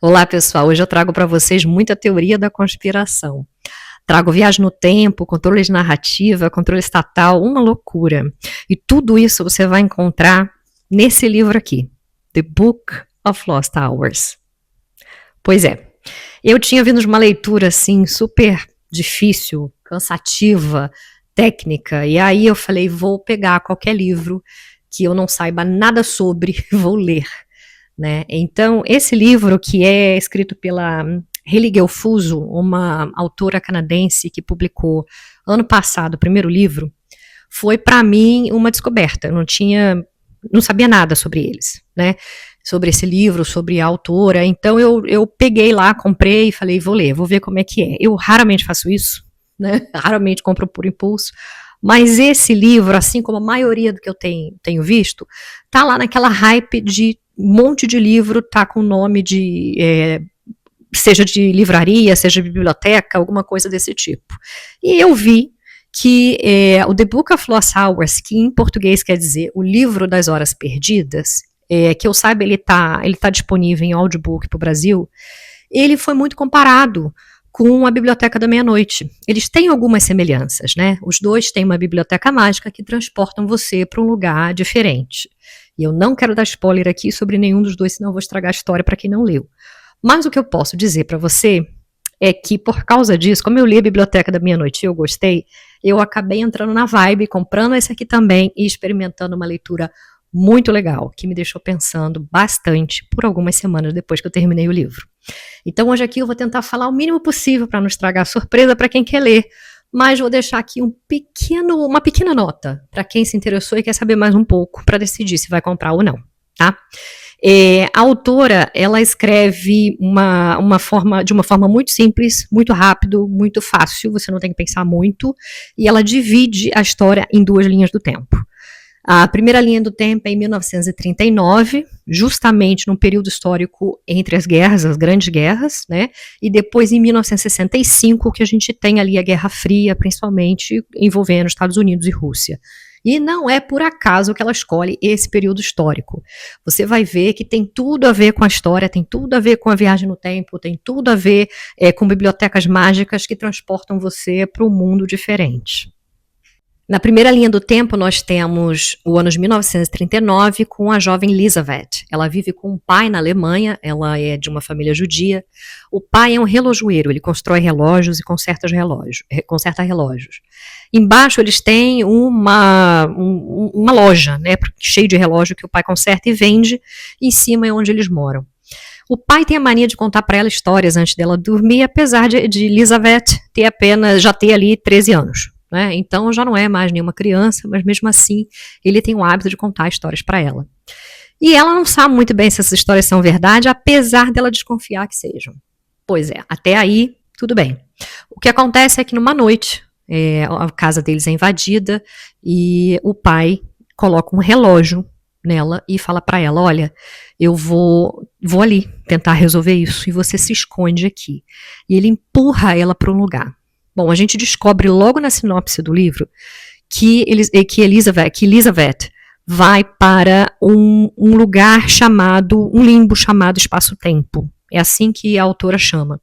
Olá, pessoal. Hoje eu trago para vocês muita teoria da conspiração. Trago viagem no tempo, controle de narrativa, controle estatal, uma loucura. E tudo isso você vai encontrar nesse livro aqui, The Book of Lost Hours. Pois é, eu tinha vindo de uma leitura assim super difícil, cansativa, técnica, e aí eu falei, vou pegar qualquer livro que eu não saiba nada sobre, vou ler. Né? Então, esse livro, que é escrito pela Hayley Gelfuso, uma autora canadense que publicou ano passado o primeiro livro, foi para mim uma descoberta. Eu não sabia nada sobre eles, né? Sobre esse livro, sobre a autora. Então eu peguei lá, comprei e falei, vou ler, vou ver como é que é. Eu raramente faço isso, né? Raramente compro por impulso. Mas esse livro, assim como a maioria do que eu tenho visto, tá lá naquela hype de um monte de livro, tá com nome de, seja de livraria, seja de biblioteca, alguma coisa desse tipo. E eu vi que o The Book of Lost Hours, que em português quer dizer O Livro das Horas Perdidas, que eu saiba ele tá disponível em audiobook para o Brasil, ele foi muito comparado com a Biblioteca da Meia-Noite. Eles têm algumas semelhanças, né? Os dois têm uma biblioteca mágica que transportam você para um lugar diferente. E eu não quero dar spoiler aqui sobre nenhum dos dois, senão eu vou estragar a história para quem não leu. Mas o que eu posso dizer para você é que, por causa disso, como eu li a Biblioteca da Meia-Noite e eu gostei, eu acabei entrando na vibe, comprando esse aqui também e experimentando uma leitura muito legal, que me deixou pensando bastante por algumas semanas depois que eu terminei o livro. Então hoje aqui eu vou tentar falar o mínimo possível para não estragar surpresa para quem quer ler, mas vou deixar aqui uma pequena nota para quem se interessou e quer saber mais um pouco para decidir se vai comprar ou não, tá? A autora, ela escreve de uma forma muito simples, muito rápido, muito fácil, você não tem que pensar muito, e ela divide a história em duas linhas do tempo. A primeira linha do tempo é em 1939, justamente num período histórico entre as guerras, as grandes guerras, né? E depois em 1965, que a gente tem ali a Guerra Fria, principalmente envolvendo Estados Unidos e Rússia. E não é por acaso que ela escolhe esse período histórico. Você vai ver que tem tudo a ver com a história, tem tudo a ver com a viagem no tempo, tem tudo a ver com bibliotecas mágicas que transportam você para um mundo diferente. Na primeira linha do tempo, nós temos o ano de 1939 com a jovem Elisabeth. Ela vive com um pai na Alemanha, ela é de uma família judia. O pai é um relojoeiro, ele constrói relógios e conserta relógios. Embaixo eles têm uma loja, né, cheia de relógio que o pai conserta e vende. Em cima é onde eles moram. O pai tem a mania de contar para ela histórias antes dela dormir, apesar de Elisabeth já ter ali 13 anos. Né? Então já não é mais nenhuma criança, mas mesmo assim ele tem o hábito de contar histórias para ela. E ela não sabe muito bem se essas histórias são verdade, apesar dela desconfiar que sejam. Pois é, até aí tudo bem. O que acontece é que numa noite a casa deles é invadida e o pai coloca um relógio nela e fala para ela, olha, eu vou ali tentar resolver isso e você se esconde aqui. E ele empurra ela para um lugar. Bom, a gente descobre logo na sinopse do livro que Elisabeth vai para um lugar um limbo chamado espaço-tempo. É assim que a autora chama.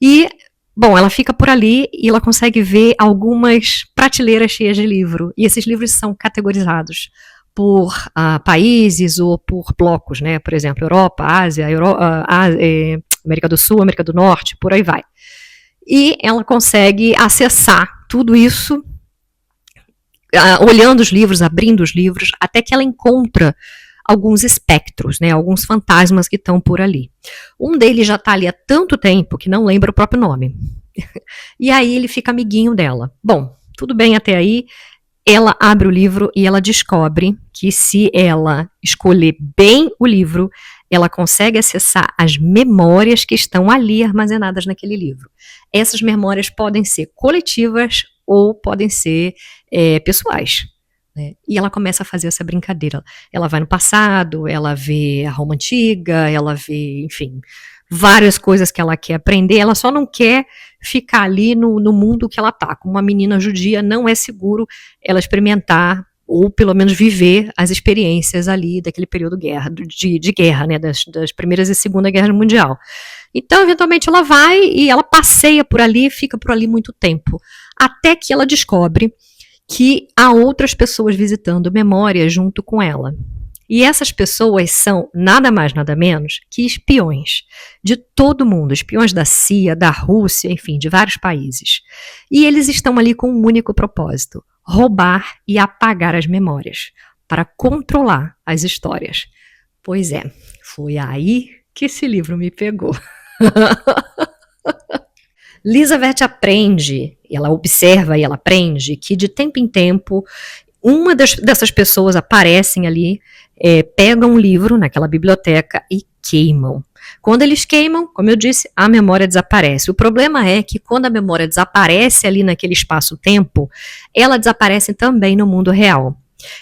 E, bom, ela fica por ali e ela consegue ver algumas prateleiras cheias de livro. E esses livros são categorizados por países ou por blocos, né? Por exemplo, Europa, Ásia, América do Sul, América do Norte, por aí vai. E ela consegue acessar tudo isso, olhando os livros, abrindo os livros, até que ela encontra alguns espectros, né, alguns fantasmas que estão por ali. Um deles já está ali há tanto tempo que não lembra o próprio nome. E aí ele fica amiguinho dela. Bom, tudo bem até aí. Ela abre o livro e ela descobre que se ela escolher bem o livro, ela consegue acessar as memórias que estão ali armazenadas naquele livro. Essas memórias podem ser coletivas ou podem ser pessoais. Né? E ela começa a fazer essa brincadeira. Ela vai no passado, ela vê a Roma Antiga, ela vê, enfim, várias coisas que ela quer aprender. Ela só não quer ficar ali no mundo que ela está. Como uma menina judia, não é seguro ela experimentar ou pelo menos viver as experiências ali daquele período de guerra, né, das Primeiras e Segunda Guerra Mundial. Então, eventualmente, ela vai e ela passeia por ali, fica por ali muito tempo, até que ela descobre que há outras pessoas visitando memórias junto com ela. E essas pessoas são nada mais, nada menos que espiões de todo mundo, espiões da CIA, da Rússia, enfim, de vários países. E eles estão ali com um único propósito: roubar e apagar as memórias, para controlar as histórias. Pois é, foi aí que esse livro me pegou. Lizaveth aprende, ela observa e ela aprende que de tempo em tempo dessas pessoas aparecem ali, pegam um livro naquela biblioteca e queimam. Quando eles queimam, como eu disse, a memória desaparece. O problema é que quando a memória desaparece ali naquele espaço-tempo, ela desaparece também no mundo real.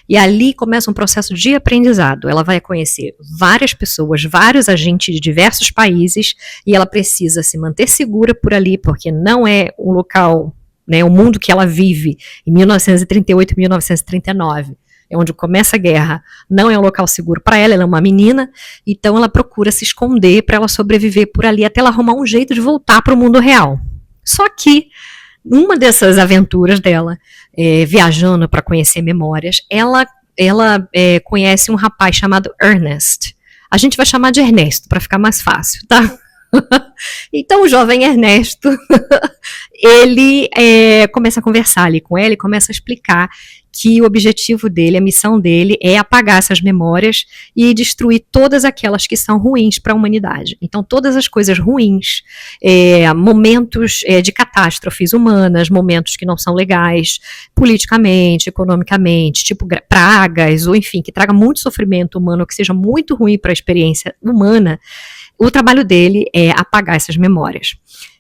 E ali começa um processo de aprendizado. Ela vai conhecer várias pessoas, vários agentes de diversos países, e ela precisa se manter segura por ali, porque não é um local, né, o mundo que ela vive em 1938 e 1939, é onde começa a guerra, não é um local seguro para ela, ela é uma menina, então ela procura se esconder para ela sobreviver por ali, até ela arrumar um jeito de voltar para o mundo real. Só que numa dessas aventuras dela, viajando para conhecer memórias, ela conhece um rapaz chamado Ernest. A gente vai chamar de Ernesto para ficar mais fácil, tá? Então o jovem Ernesto, ele começa a conversar ali com ela e começa a explicar que o objetivo dele, a missão dele é apagar essas memórias e destruir todas aquelas que são ruins para a humanidade. Então todas as coisas ruins, momentos de catástrofes humanas, momentos que não são legais, politicamente, economicamente, tipo pragas, ou enfim, que traga muito sofrimento humano, que seja muito ruim para a experiência humana, o trabalho dele é apagar essas memórias.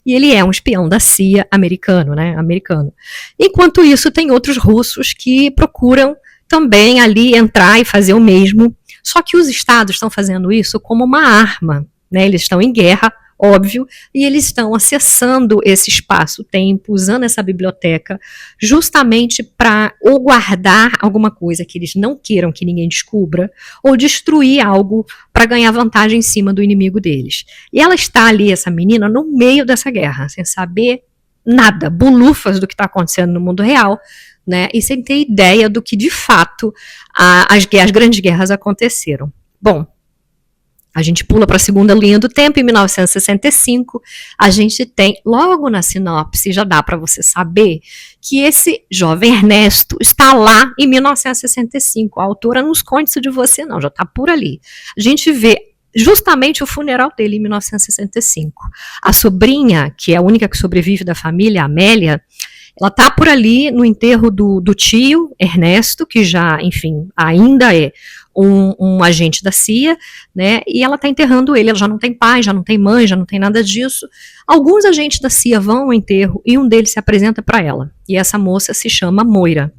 E ele é um espião da CIA americano, né? Americano. Enquanto isso, tem outros russos que procuram também ali entrar e fazer o mesmo. Só que os estados estão fazendo isso como uma arma, né? Eles estão em guerra, óbvio, e eles estão acessando esse espaço-tempo, usando essa biblioteca, justamente para ou guardar alguma coisa que eles não queiram que ninguém descubra, ou destruir algo para ganhar vantagem em cima do inimigo deles. E ela está ali, essa menina, no meio dessa guerra, sem saber nada, bulufas do que está acontecendo no mundo real, né, e sem ter ideia do que, de fato, as grandes guerras aconteceram. Bom, a gente pula para a segunda linha do tempo, em 1965, a gente tem, logo na sinopse, já dá para você saber que esse jovem Ernesto está lá em 1965. A autora não esconde isso de você, não, já está por ali. A gente vê justamente o funeral dele em 1965. A sobrinha, que é a única que sobrevive da família, a Amélia, ela está por ali no enterro do tio Ernesto, que já, enfim, ainda é um agente da CIA, né, e ela está enterrando ele. Ela já não tem pai, já não tem mãe, já não tem nada disso. Alguns agentes da CIA vão ao enterro e um deles se apresenta para ela, e essa moça se chama Moira.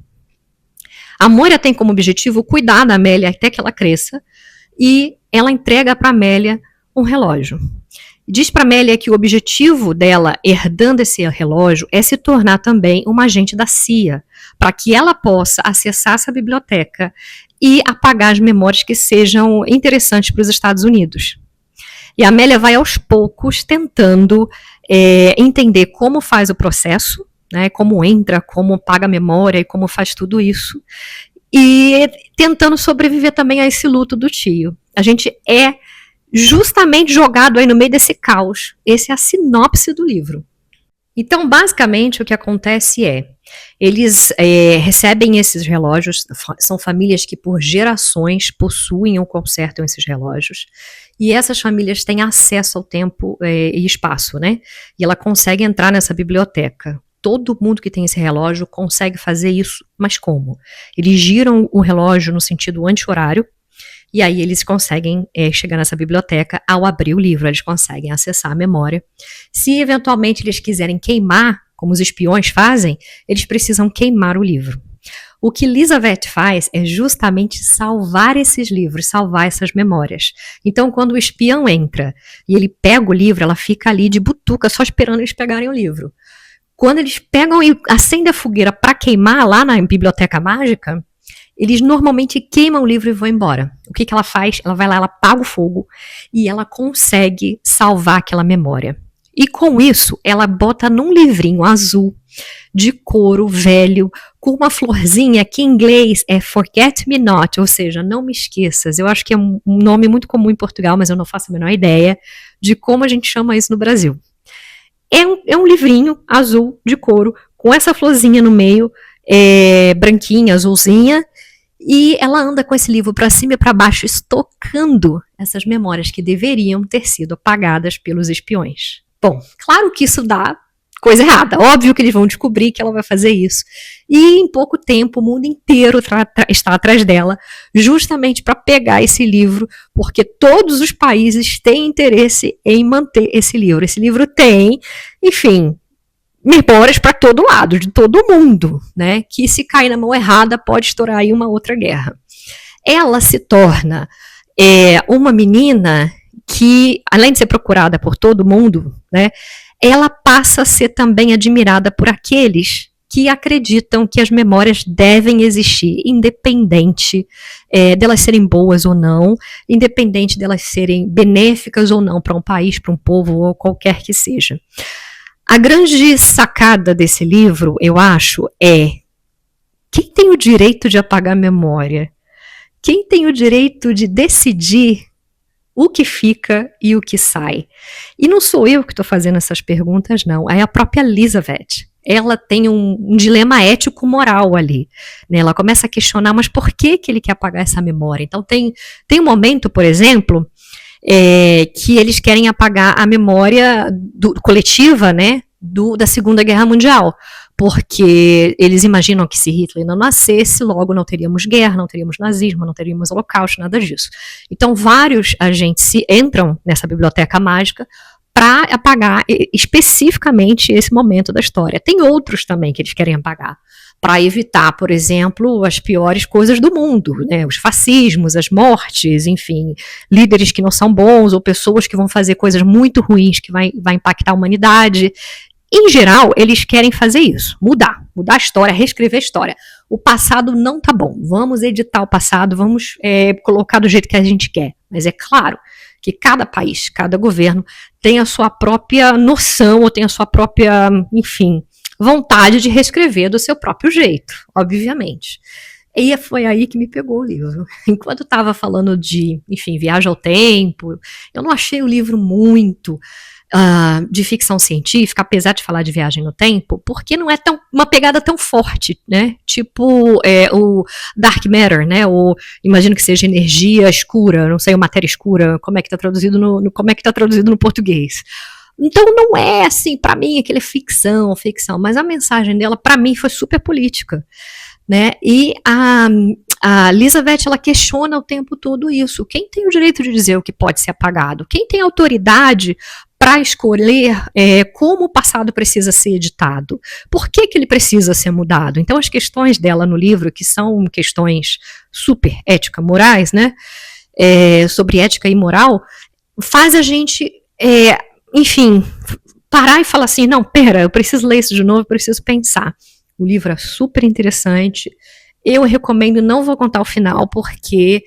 A Moira tem como objetivo cuidar da Amélia até que ela cresça, e ela entrega para a Amélia um relógio. Diz para a Amélia que o objetivo dela, herdando esse relógio, é se tornar também uma agente da CIA, para que ela possa acessar essa biblioteca e apagar as memórias que sejam interessantes para os Estados Unidos. E a Amélia vai aos poucos tentando entender como faz o processo, né, como entra, como apaga a memória e como faz tudo isso, e tentando sobreviver também a esse luto do tio. A gente é justamente jogado aí no meio desse caos. Essa é a sinopse do livro. Então, basicamente, o que acontece é, eles recebem esses relógios, são famílias que por gerações possuem ou consertam esses relógios, e essas famílias têm acesso ao tempo e espaço, né? E ela consegue entrar nessa biblioteca. Todo mundo que tem esse relógio consegue fazer isso, mas como? Eles giram o relógio no sentido anti-horário, e aí eles conseguem chegar nessa biblioteca. Ao abrir o livro, eles conseguem acessar a memória. Se eventualmente eles quiserem queimar, como os espiões fazem, eles precisam queimar o livro. O que Lizaveth faz é justamente salvar esses livros, salvar essas memórias. Então, quando o espião entra e ele pega o livro, ela fica ali de butuca, só esperando eles pegarem o livro. Quando eles pegam e acendem a fogueira para queimar lá na biblioteca mágica, eles normalmente queimam o livro e vão embora. O que ela faz? Ela vai lá, ela apaga o fogo e ela consegue salvar aquela memória. E com isso, ela bota num livrinho azul, de couro velho, com uma florzinha que em inglês é Forget Me Not, ou seja, não me esqueças. Eu acho que é um nome muito comum em Portugal, mas eu não faço a menor ideia de como a gente chama isso no Brasil. É um livrinho azul de couro, com essa florzinha no meio, branquinha, azulzinha, e ela anda com esse livro para cima e para baixo, estocando essas memórias que deveriam ter sido apagadas pelos espiões. Bom, claro que isso dá coisa errada. Óbvio que eles vão descobrir que ela vai fazer isso. E em pouco tempo, o mundo inteiro está atrás dela, justamente para pegar esse livro, porque todos os países têm interesse em manter esse livro. Esse livro tem, enfim, memórias para todo lado, de todo mundo, né? Que se cair na mão errada pode estourar aí uma outra guerra. Ela se torna uma menina que, além de ser procurada por todo mundo, né, ela passa a ser também admirada por aqueles que acreditam que as memórias devem existir, independente delas serem boas ou não, independente delas serem benéficas ou não para um país, para um povo ou qualquer que seja. A grande sacada desse livro, eu acho, é quem tem o direito de apagar a memória? Quem tem o direito de decidir o que fica e o que sai? E não sou eu que estou fazendo essas perguntas, não. É a própria Elizabeth. Ela tem um dilema ético-moral ali, né? Ela começa a questionar, mas por que ele quer apagar essa memória? Então tem um momento, por exemplo, que eles querem apagar a memória coletiva, né, da Segunda Guerra Mundial, porque eles imaginam que se Hitler não nascesse, logo não teríamos guerra, não teríamos nazismo, não teríamos holocausto, nada disso. Então vários agentes entram nessa biblioteca mágica para apagar especificamente esse momento da história. Tem outros também que eles querem apagar, para evitar, por exemplo, as piores coisas do mundo, né? Os fascismos, as mortes, enfim, líderes que não são bons ou pessoas que vão fazer coisas muito ruins que vai impactar a humanidade. Em geral, eles querem fazer isso, mudar a história, reescrever a história. O passado não tá bom, vamos editar o passado, vamos colocar do jeito que a gente quer. Mas é claro que cada país, cada governo tem a sua própria noção ou tem a sua própria, enfim, vontade de reescrever do seu próprio jeito, obviamente. E foi aí que me pegou o livro. Enquanto eu estava falando de, enfim, viagem ao tempo, eu não achei o livro muito de ficção científica, apesar de falar de viagem no tempo, porque não é uma pegada tão forte, né? Tipo o Dark Matter, né? Ou imagino que seja energia escura, não sei, ou matéria escura, como é que está traduzido como é que tá traduzido no português. Então não é assim, para mim, aquele ficção, mas a mensagem dela, para mim, foi super política, né? E a Elizabeth, ela questiona o tempo todo isso. Quem tem o direito de dizer o que pode ser apagado? Quem tem autoridade para escolher como o passado precisa ser editado? Por que ele precisa ser mudado? Então as questões dela no livro, que são questões super ética-morais, né? Sobre ética e moral, faz a gente enfim, parar e falar assim, não, pera, eu preciso ler isso de novo, eu preciso pensar. O livro é super interessante, eu recomendo, não vou contar o final, porque,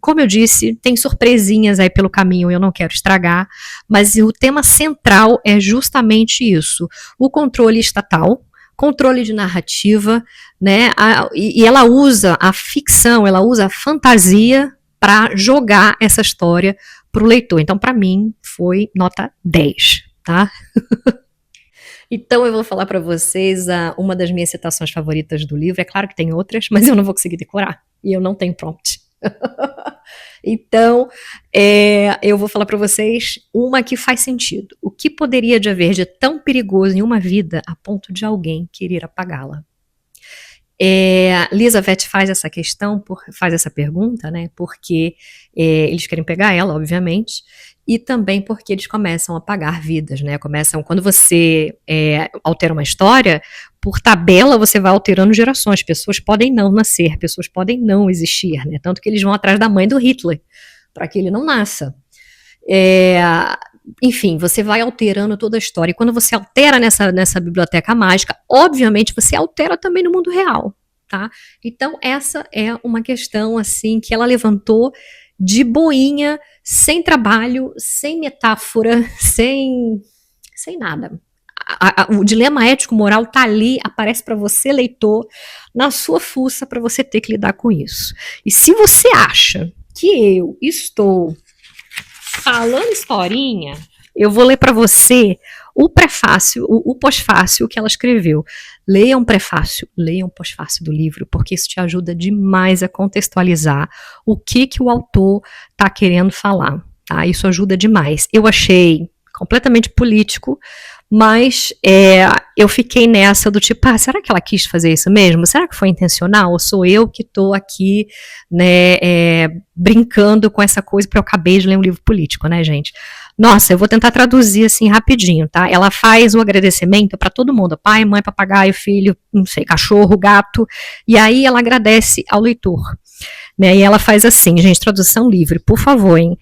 como eu disse, tem surpresinhas aí pelo caminho, eu não quero estragar, mas o tema central é justamente isso, o controle estatal, controle de narrativa, né, e ela usa a ficção, ela usa a fantasia para jogar essa história para o leitor. Então, para mim, foi nota 10, tá? Então, eu vou falar para vocês uma das minhas citações favoritas do livro. É claro que tem outras, mas eu não vou conseguir decorar. E eu não tenho prompt. Então, eu vou falar para vocês uma que faz sentido. O que poderia haver de tão perigoso em uma vida a ponto de alguém querer apagá-la? Elizabeth faz essa faz essa pergunta, né, porque eles querem pegar ela, obviamente, e também porque eles começam a apagar vidas, né, quando você altera uma história, por tabela você vai alterando gerações, pessoas podem não nascer, pessoas podem não existir, né, tanto que eles vão atrás da mãe do Hitler, para que ele não nasça. Enfim, você vai alterando toda a história. E quando você altera nessa biblioteca mágica, obviamente você altera também no mundo real. tá? Então, essa é uma questão, assim, que ela levantou de boinha, sem trabalho, sem metáfora, sem nada. O dilema ético-moral tá ali, aparece para você, leitor, na sua fuça, para você ter que lidar com isso. E se você acha que eu estou falando historinha, eu vou ler para você o prefácio, o pós-fácio que ela escreveu. Leia um prefácio, leia um pós-fácio do livro, porque isso te ajuda demais a contextualizar o que o autor está querendo falar. Tá? Isso ajuda demais. Eu achei completamente político, mas eu fiquei nessa do tipo, será que ela quis fazer isso mesmo? Será que foi intencional? Ou sou eu que estou aqui, né, brincando com essa coisa, porque eu acabei de ler um livro político, né, gente? Nossa, eu vou tentar traduzir assim rapidinho, tá? Ela faz o agradecimento para todo mundo, pai, mãe, papagaio, filho, não sei, cachorro, gato, e aí ela agradece ao leitor. Né, e ela faz assim, gente, tradução livre, por favor, hein?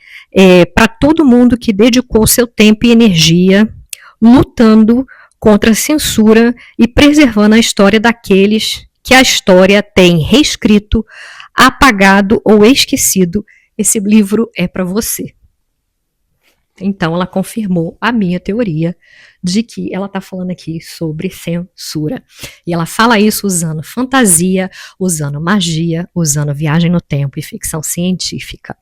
Para todo mundo que dedicou seu tempo e energia lutando contra a censura e preservando a história daqueles que a história tem reescrito, apagado ou esquecido. Esse livro é para você. Então, ela confirmou a minha teoria de que ela está falando aqui sobre censura. E ela fala isso usando fantasia, usando magia, usando viagem no tempo e ficção científica.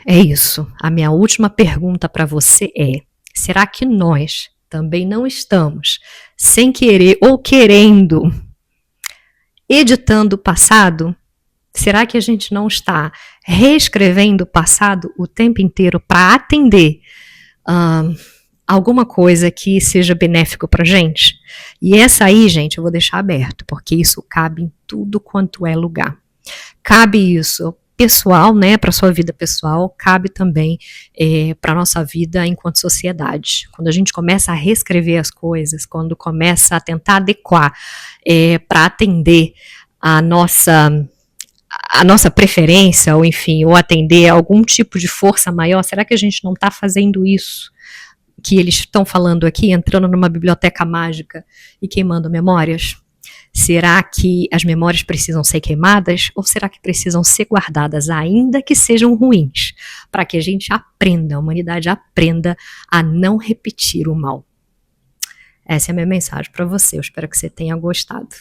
É isso. A minha última pergunta para você é: será que nós também não estamos, sem querer ou querendo, editando o passado? Será que a gente não está reescrevendo o passado o tempo inteiro para atender alguma coisa que seja benéfico para a gente? E essa aí, gente, eu vou deixar aberto, porque isso cabe em tudo quanto é lugar. Cabe isso pessoal, né, para sua vida pessoal, cabe também para a nossa vida enquanto sociedade. Quando a gente começa a reescrever as coisas, quando começa a tentar adequar para atender a nossa preferência, ou enfim, ou atender a algum tipo de força maior, será que a gente não está fazendo isso que eles estão falando aqui, entrando numa biblioteca mágica e queimando memórias? Será que as memórias precisam ser queimadas ou será que precisam ser guardadas, ainda que sejam ruins, para que a gente aprenda, a humanidade aprenda a não repetir o mal? Essa é a minha mensagem para você, eu espero que você tenha gostado.